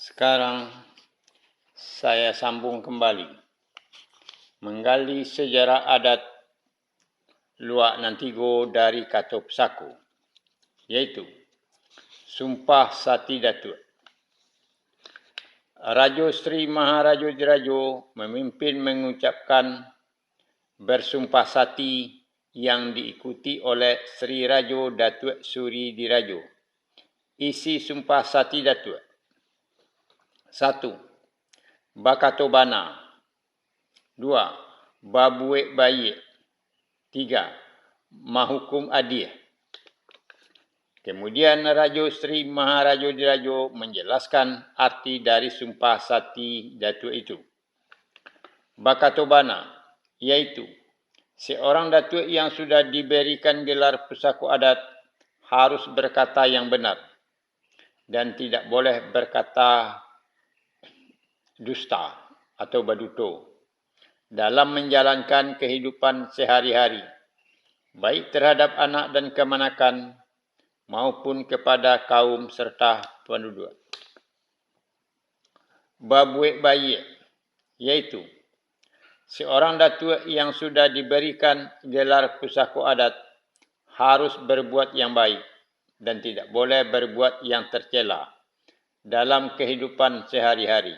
Sekarang saya sambung kembali menggali sejarah adat Luak Nantigo dari Kato Pesako, iaitu Sumpah Sati Datuk. Raja Sri Maharaja Diraja memimpin mengucapkan bersumpah sati yang diikuti oleh Sri Raja Datuk Suri Diraja. Isi Sumpah Sati Datuk: 1. Bakato Bana. 2. Babuek Bayi. 3. Mahukum Adil. Kemudian Raja Sri Maharaja Diraja menjelaskan arti dari Sumpah Sati Datuk itu. Bakato Bana, iaitu seorang datuk yang sudah diberikan gelar pusaka adat harus berkata yang benar dan tidak boleh berkata dusta atau baduto dalam menjalankan kehidupan sehari-hari, baik terhadap anak dan kemanakan maupun kepada kaum serta penduduk. Babuek Bayi, iaitu seorang datuk yang sudah diberikan gelar pusaka adat harus berbuat yang baik dan tidak boleh berbuat yang tercela dalam kehidupan sehari-hari,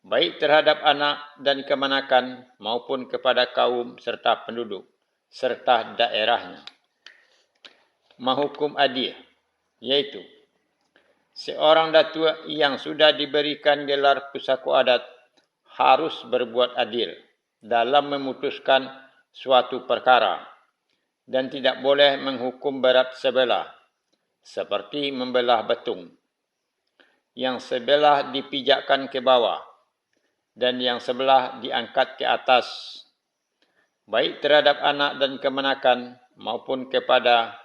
baik terhadap anak dan kemanakan maupun kepada kaum serta penduduk serta daerahnya. Mahukum Adil, iaitu seorang datuk yang sudah diberikan gelar pusaka adat harus berbuat adil dalam memutuskan suatu perkara dan tidak boleh menghukum berat sebelah, seperti membelah betung. Yang sebelah dipijakkan ke bawah dan yang sebelah diangkat ke atas, baik terhadap anak dan kemanakan maupun kepada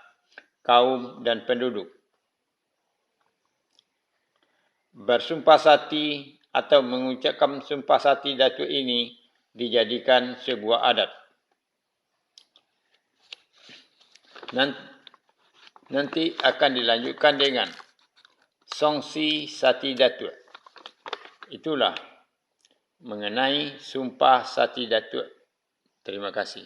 kaum dan penduduk. Bersumpah sati atau mengucapkan sumpah sati datuk ini dijadikan sebuah adat. Nanti akan dilanjutkan dengan Songsi Sati Datuk. Itulah mengenai Sumpah Sati Datuk. Terima kasih.